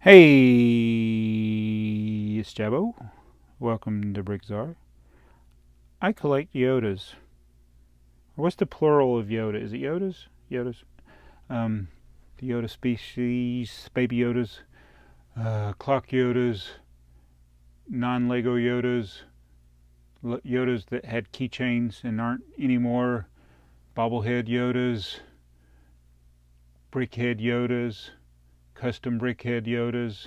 Hey, it's Jabbo. Welcome to BrickTsar. I collect Yodas. What's the plural of Yoda? Is it Yodas? Yodas. Um, the Yoda species, Baby Yodas, Clock Yodas, non-Lego Yodas, Yodas that had keychains and aren't anymore, bobblehead Yodas, brickhead Yodas, custom brickhead Yodas,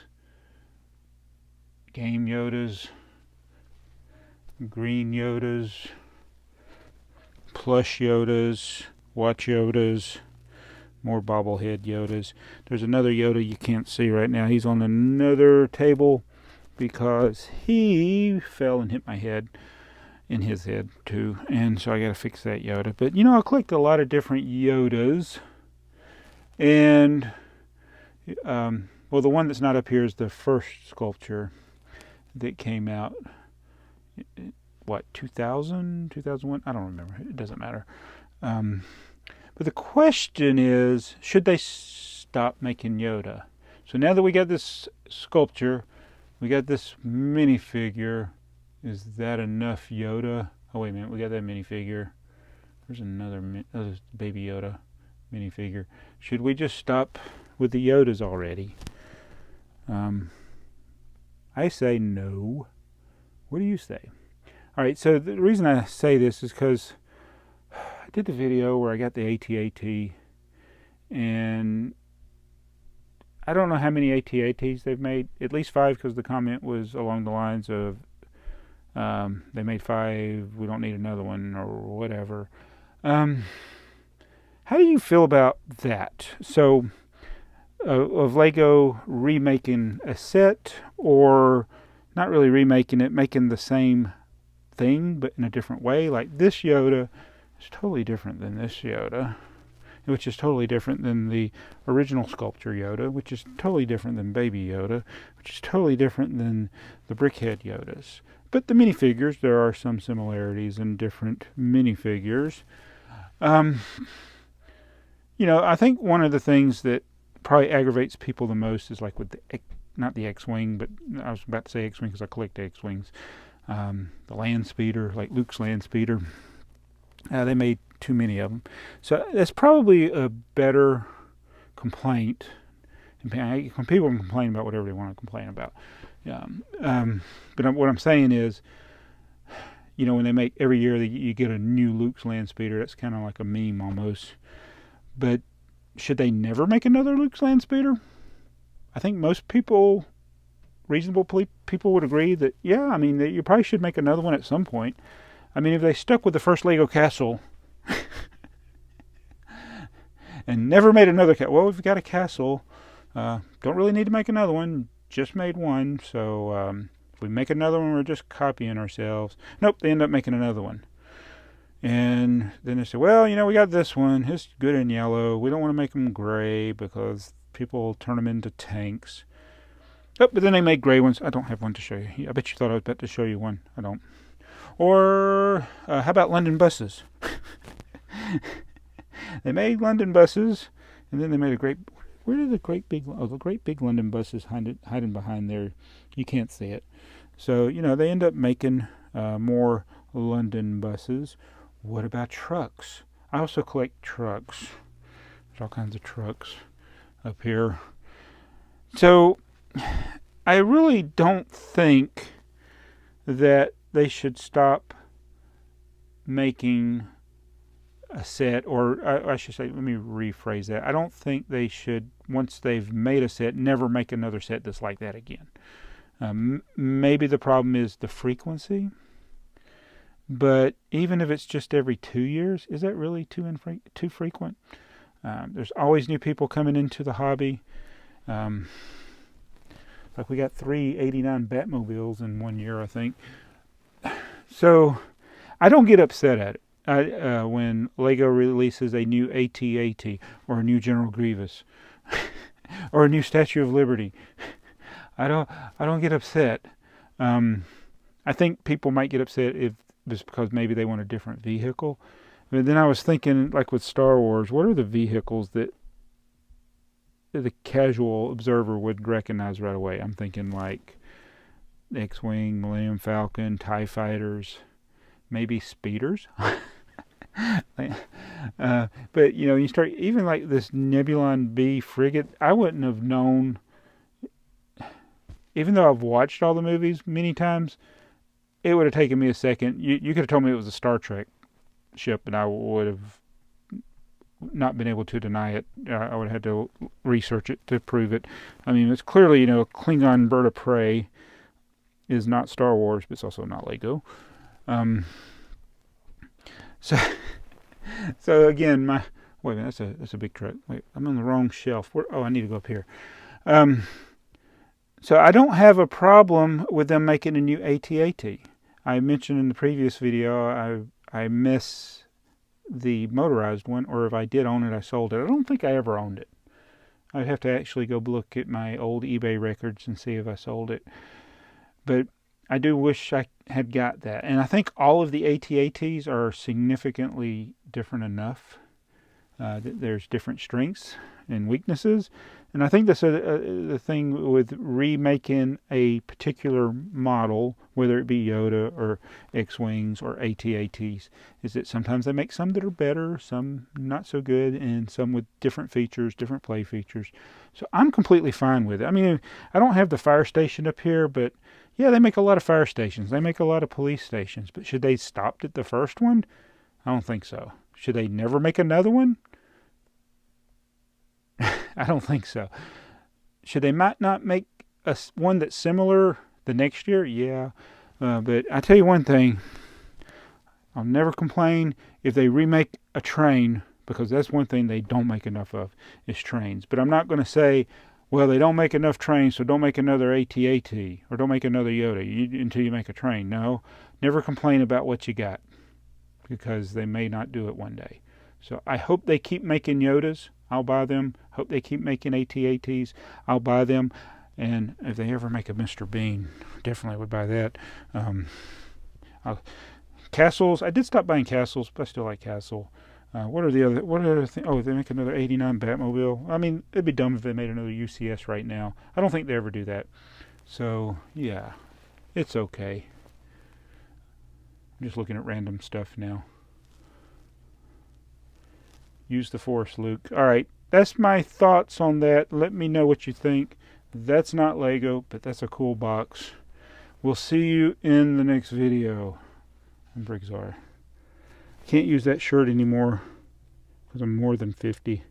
game Yodas, green Yodas, plush Yodas, watch Yodas, more bobblehead Yodas. There's another Yoda you can't see right now. He's on another table because he fell and hit my head, in his head too, and so I gotta fix that Yoda. But I collect a lot of different Yodas, and well, the one that's not up here is the first sculpture that came out. What, 2000, 2001? I don't remember. It doesn't matter. But the question is, should they stop making Yoda? So now that we got this sculpture, we got this minifigure, is that enough Yoda? Oh, wait a minute. We got that minifigure. There's another Baby Yoda minifigure. Should we just stop with the Yodas already? I say no. What do you say? All right, so the reason I say this is because I did the video where I got the AT-AT, and I don't know how many AT-ATs they've made. At least 5, because the comment was along the lines of, they made 5, we don't need another one, or whatever. How do you feel about that? So, of Lego remaking a set, or not really remaking it, making the same thing but in a different way? Like this Yoda is totally different than this Yoda, which is totally different than the original sculpture Yoda, which is totally different than Baby Yoda, which is totally different than the brickhead Yodas. But the minifigures, there are some similarities in different minifigures. I think one of the things that probably aggravates people the most is like with not the X-Wing, but I was about to say X-Wing because I collect X-Wings. The land speeder, like Luke's land speeder. They made too many of them. So that's probably a better complaint. When people can complain about whatever they want to complain about. But what I'm saying is, when they make every year, you get a new Luke's land speeder. That's kind of like a meme almost. But should they never make another Luke's land speeder? I think most people, reasonable people, would agree that, yeah, that you probably should make another one at some point. If they stuck with the first Lego castle and never made another castle, well, we've got a castle. Don't really need to make another one. Just made one. So if we make another one, we're just copying ourselves. Nope, they end up making another one. And then they say, well, we got this one. It's good in yellow. We don't want to make them gray because people turn them into tanks. Oh, but then they made gray ones. I don't have one to show you. I bet you thought I was about to show you one. I don't. Or how about London buses? They made London buses, and then they made a great... Where did the great big London buses hiding behind there? You can't see it. So, they end up making more London buses. What about trucks? I also collect trucks. There's all kinds of trucks up here. So, I really don't think that they should stop making a set, or I should say, let me rephrase that. I don't think they should, once they've made a set, never make another set that's like that again. Maybe the problem is the frequency, but even if it's just every 2 years, is that really too frequent? There's always new people coming into the hobby. Like we got 3 '89 Batmobiles in 1 year, I think. So I don't get upset at it when Lego releases a new AT-AT or a new General Grievous or a new Statue of Liberty. I don't get upset. I think people might get upset if just because maybe they want a different vehicle. But then I was thinking, like with Star Wars, what are the vehicles that the casual observer would recognize right away. I'm thinking like X-Wing, Millennium Falcon, TIE Fighters, maybe speeders. But you know, you start even like this Nebulon B frigate. I wouldn't have known, even though I've watched all the movies many times. It would have taken me a second. You could have told me it was a Star Trek ship, and I would have not been able to deny it. I would have had to research it to prove it. I mean, it's clearly, you know, Klingon bird of prey is not Star Wars, but it's also not Lego. So, so again, wait a minute, that's a big truck. Wait, I'm on the wrong shelf. I need to go up here. So I don't have a problem with them making a new AT-AT. I mentioned in the previous video I miss the motorized one, or if I did own it, I sold it. I don't think I ever owned it. I'd have to actually go look at my old eBay records and see if I sold it. But I do wish I had got that. And I think all of the AT-ATs are significantly different enough. There's different strengths and weaknesses. And I think that's the thing with remaking a particular model, whether it be Yoda or X-Wings or AT-ATs, is that sometimes they make some that are better, some not so good, and some with different features, different play features. So I'm completely fine with it. I mean, I don't have the fire station up here, but yeah, they make a lot of fire stations. They make a lot of police stations. But should they stopped at the first one? I don't think so. Should they never make another one? I don't think so. Should they might not make one that's similar the next year? Yeah. But I tell you one thing. I'll never complain if they remake a train, because that's one thing they don't make enough of, is trains. But I'm not going to say, well, they don't make enough trains, so don't make another AT-AT, or don't make another Yoda until you make a train. No, never complain about what you got, because they may not do it one day. So I hope they keep making Yodas. I'll buy them. Hope they keep making AT-ATs. I'll buy them. And if they ever make a Mr. Bean, definitely would buy that. Castles. I did stop buying Castles, but I still like Castle. What are the other things? Oh, they make another 89 Batmobile. I mean, it'd be dumb if they made another UCS right now. I don't think they ever do that. So, yeah, it's okay. I'm just looking at random stuff now. Use the Force, Luke. Alright, that's my thoughts on that. Let me know what you think. That's not Lego, but that's a cool box. We'll see you in the next video. I'm BrickTsar. Can't use that shirt anymore because I'm more than 50.